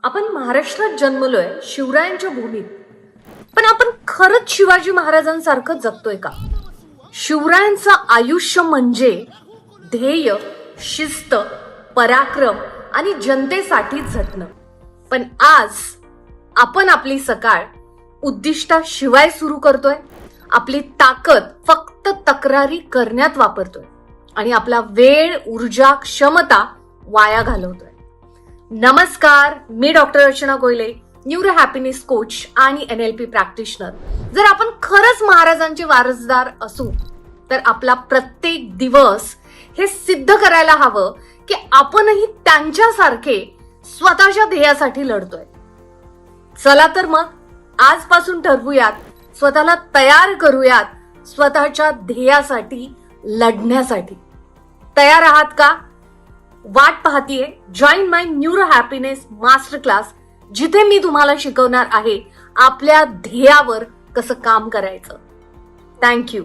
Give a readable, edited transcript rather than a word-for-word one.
आपण महाराष्ट्रात जन्मलोय, शिवरायांच्या भूमीत. पण आपण खरंच शिवाजी महाराजांसारखं जगतोय का? शिवरायांचं आयुष्य म्हणजे ध्येय, शिस्त, पराक्रम आणि जनतेसाठी झटणं. पण आज आपण आपली सकाळ उद्दिष्टाशिवाय सुरू करतोय, आपली ताकद फक्त तक्रारी करण्यात वापरतोय आणि आपला वेळ, ऊर्जा, क्षमता वाया घालवतोय. नमस्कार, मी डॉक्टर अर्चना कोयले, न्यूरो हॅपीनेस कोच आणि NLP प्रॅक्टिशनर. जर आपण खरंच महाराजांचे वारसदार असू तर आपला प्रत्येक दिवस हे सिद्ध करायला हवं की आपणही त्यांच्यासारखे स्वतःच्या ध्येयासाठी लढतोय. चला तर मग आजपासून ठरवूयात, स्वतःला तयार करूयात स्वतःच्या ध्येयासाठी लढण्यासाठी. तयार आहात का? वाट पाहतीये जॉईन माय न्यूरो हॅपीनेस मास्टर क्लास, जिथे मी तुम्हाला शिकवणार आहे आपल्या ध्येयावर कसं काम करायचं. थँक्यू.